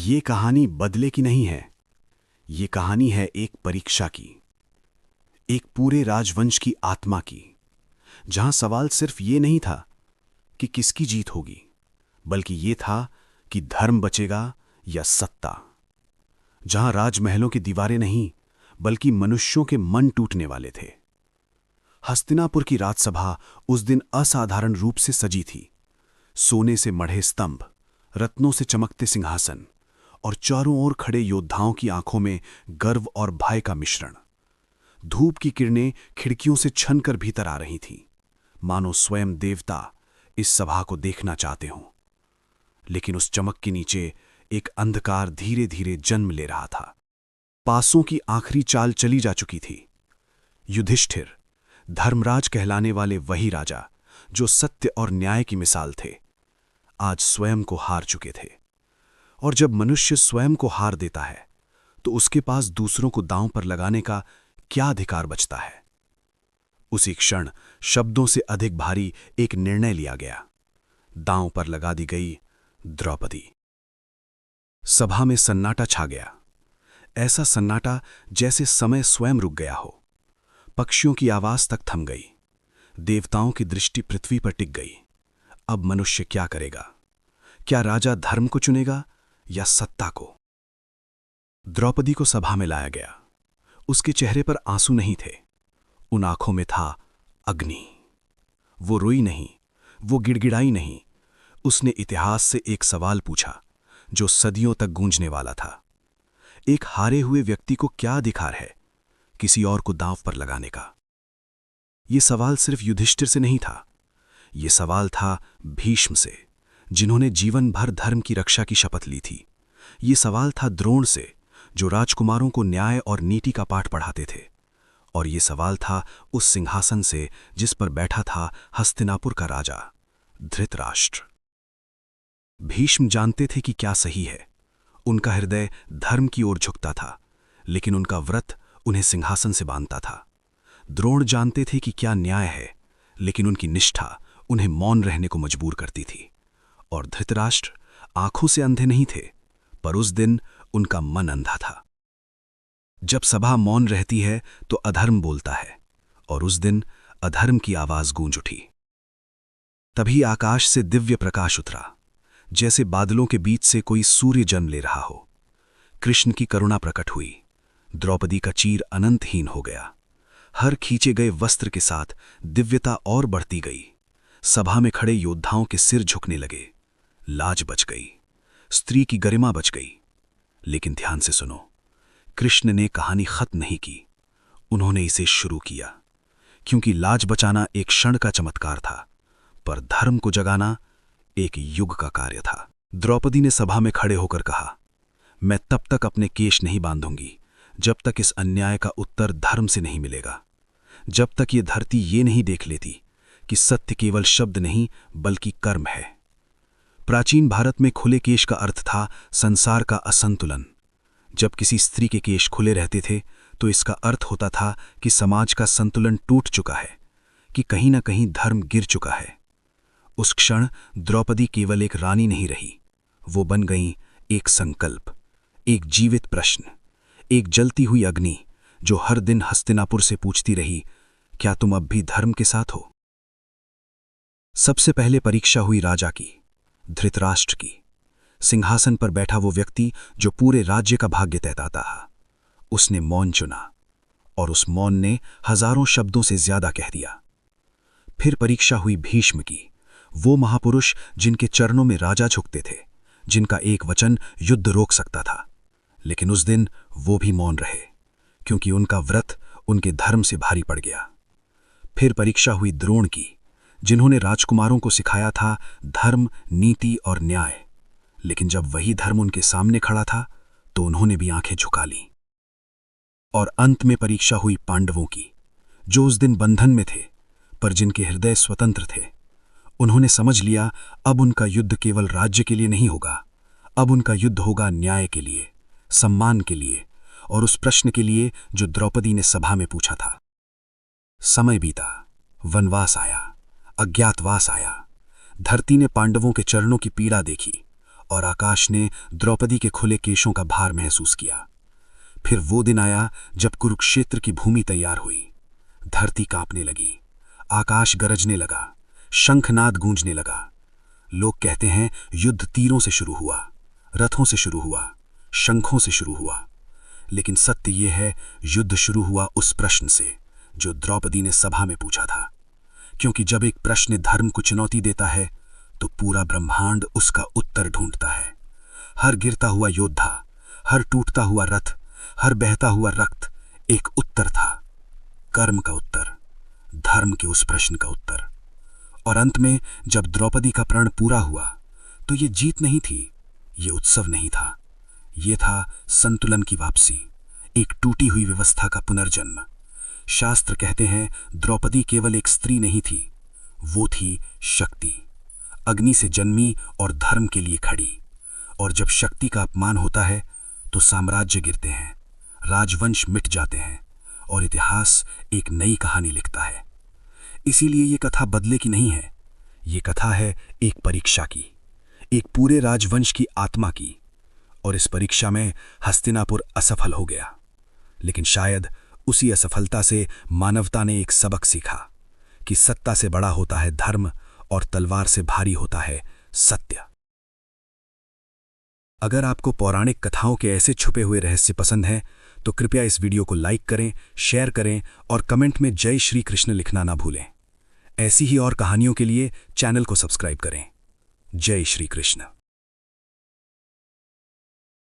ये कहानी बदले की नहीं है। ये कहानी है एक परीक्षा की, एक पूरे राजवंश की आत्मा की, जहां सवाल सिर्फ ये नहीं था कि किसकी जीत होगी, बल्कि ये था कि धर्म बचेगा या सत्ता। जहां राजमहलों की दीवारें नहीं, बल्कि मनुष्यों के मन टूटने वाले थे। हस्तिनापुर की राजसभा उस दिन असाधारण रूप से सजी थी। सोने से मढ़े स्तंभ, रत्नों से चमकते सिंहासन और चारों ओर खड़े योद्धाओं की आंखों में गर्व और भय का मिश्रण। धूप की किरणें खिड़कियों से छनकर भीतर आ रही थीं, मानो स्वयं देवता इस सभा को देखना चाहते हों। लेकिन उस चमक के नीचे एक अंधकार धीरे धीरे जन्म ले रहा था। पासों की आखिरी चाल चली जा चुकी थी। युधिष्ठिर, धर्मराज कहलाने वाले वही राजा जो सत्य और न्याय की मिसाल थे, आज स्वयं को हार चुके थे। और जब मनुष्य स्वयं को हार देता है तो उसके पास दूसरों को दांव पर लगाने का क्या अधिकार बचता है। उसी क्षण शब्दों से अधिक भारी एक निर्णय लिया गया। दांव पर लगा दी गई द्रौपदी। सभा में सन्नाटा छा गया। ऐसा सन्नाटा जैसे समय स्वयं रुक गया हो। पक्षियों की आवाज तक थम गई। देवताओं की दृष्टि पृथ्वी पर टिक गई। अब मनुष्य क्या करेगा? क्या राजा धर्म को चुनेगा या सत्ता को? द्रौपदी को सभा में लाया गया। उसके चेहरे पर आंसू नहीं थे, उन आंखों में था अग्नि। वो रोई नहीं, वो गिड़गिड़ाई नहीं। उसने इतिहास से एक सवाल पूछा जो सदियों तक गूंजने वाला था। एक हारे हुए व्यक्ति को क्या अधिकार है किसी और को दांव पर लगाने का? यह सवाल सिर्फ युधिष्ठिर से नहीं था, यह सवाल था भीष्म से, जिन्होंने जीवन भर धर्म की रक्षा की शपथ ली थी। ये सवाल था द्रोण से, जो राजकुमारों को न्याय और नीति का पाठ पढ़ाते थे। और ये सवाल था उस सिंहासन से जिस पर बैठा था हस्तिनापुर का राजा धृतराष्ट्र। भीष्म जानते थे कि क्या सही है। उनका हृदय धर्म की ओर झुकता था, लेकिन उनका व्रत उन्हें सिंहासन से बांधता था। द्रोण जानते थे कि क्या न्याय है, लेकिन उनकी निष्ठा उन्हें मौन रहने को मजबूर करती थी। और धृतराष्ट्र आंखों से अंधे नहीं थे, पर उस दिन उनका मन अंधा था। जब सभा मौन रहती है तो अधर्म बोलता है, और उस दिन अधर्म की आवाज गूंज उठी। तभी आकाश से दिव्य प्रकाश उतरा, जैसे बादलों के बीच से कोई सूर्य जन्म ले रहा हो। कृष्ण की करुणा प्रकट हुई। द्रौपदी का चीर अनंतहीन हो गया। हर खींचे गए वस्त्र के साथ दिव्यता और बढ़ती गई। सभा में खड़े योद्धाओं के सिर झुकने लगे। लाज बच गई, स्त्री की गरिमा बच गई। लेकिन ध्यान से सुनो, कृष्ण ने कहानी खत्म नहीं की, उन्होंने इसे शुरू किया। क्योंकि लाज बचाना एक क्षण का चमत्कार था, पर धर्म को जगाना एक युग का कार्य था। द्रौपदी ने सभा में खड़े होकर कहा, मैं तब तक अपने केश नहीं बांधूंगी जब तक इस अन्याय का उत्तर धर्म से नहीं मिलेगा, जब तक ये धरती ये नहीं देख लेती कि सत्य केवल शब्द नहीं बल्कि कर्म है। प्राचीन भारत में खुले केश का अर्थ था संसार का असंतुलन। जब किसी स्त्री के केश खुले रहते थे तो इसका अर्थ होता था कि समाज का संतुलन टूट चुका है, कि कहीं ना कहीं धर्म गिर चुका है। उस क्षण द्रौपदी केवल एक रानी नहीं रही, वो बन गई एक संकल्प, एक जीवित प्रश्न, एक जलती हुई अग्नि जो हर दिन हस्तिनापुर से पूछती रही, क्या तुम अब भी धर्म के साथ हो? सबसे पहले परीक्षा हुई राजा की, धृतराष्ट्र की। सिंहासन पर बैठा वो व्यक्ति जो पूरे राज्य का भाग्य तैताता था। उसने मौन चुना, और उस मौन ने हजारों शब्दों से ज्यादा कह दिया। फिर परीक्षा हुई भीष्म की, वो महापुरुष जिनके चरणों में राजा झुकते थे, जिनका एक वचन युद्ध रोक सकता था। लेकिन उस दिन वो भी मौन रहे, क्योंकि उनका व्रत उनके धर्म से भारी पड़ गया। फिर परीक्षा हुई द्रोण की, जिन्होंने राजकुमारों को सिखाया था धर्म, नीति और न्याय। लेकिन जब वही धर्म उनके सामने खड़ा था तो उन्होंने भी आंखें झुका लीं। और अंत में परीक्षा हुई पांडवों की, जो उस दिन बंधन में थे पर जिनके हृदय स्वतंत्र थे। उन्होंने समझ लिया अब उनका युद्ध केवल राज्य के लिए नहीं होगा, अब उनका युद्ध होगा न्याय के लिए, सम्मान के लिए और उस प्रश्न के लिए जो द्रौपदी ने सभा में पूछा था। समय बीता, वनवास आया, अज्ञातवास आया। धरती ने पांडवों के चरणों की पीड़ा देखी और आकाश ने द्रौपदी के खुले केशों का भार महसूस किया। फिर वो दिन आया जब कुरुक्षेत्र की भूमि तैयार हुई। धरती कांपने लगी, आकाश गरजने लगा, शंखनाद गूंजने लगा। लोग कहते हैं युद्ध तीरों से शुरू हुआ, रथों से शुरू हुआ, शंखों से शुरू हुआ, लेकिन सत्य यह है युद्ध शुरू हुआ उस प्रश्न से जो द्रौपदी ने सभा में पूछा था। क्योंकि जब एक प्रश्न धर्म को चुनौती देता है तो पूरा ब्रह्मांड उसका उत्तर ढूंढता है। हर गिरता हुआ योद्धा, हर टूटता हुआ रथ, हर बहता हुआ रक्त एक उत्तर था, कर्म का उत्तर, धर्म के उस प्रश्न का उत्तर। और अंत में जब द्रौपदी का प्रण पूरा हुआ तो ये जीत नहीं थी, ये उत्सव नहीं था, ये था संतुलन की वापसी, एक टूटी हुई व्यवस्था का पुनर्जन्म। शास्त्र कहते हैं द्रौपदी केवल एक स्त्री नहीं थी, वो थी शक्ति, अग्नि से जन्मी और धर्म के लिए खड़ी। और जब शक्ति का अपमान होता है तो साम्राज्य गिरते हैं, राजवंश मिट जाते हैं और इतिहास एक नई कहानी लिखता है। इसीलिए ये कथा बदले की नहीं है, ये कथा है एक परीक्षा की, एक पूरे राजवंश की आत्मा की। और इस परीक्षा में हस्तिनापुर असफल हो गया, लेकिन शायद उसी असफलता से मानवता ने एक सबक सीखा कि सत्ता से बड़ा होता है धर्म और तलवार से भारी होता है सत्य। अगर आपको पौराणिक कथाओं के ऐसे छुपे हुए रहस्य पसंद हैं तो कृपया इस वीडियो को लाइक करें, शेयर करें और कमेंट में जय श्री कृष्ण लिखना ना भूलें। ऐसी ही और कहानियों के लिए चैनल को सब्सक्राइब करें। जय श्री कृष्ण।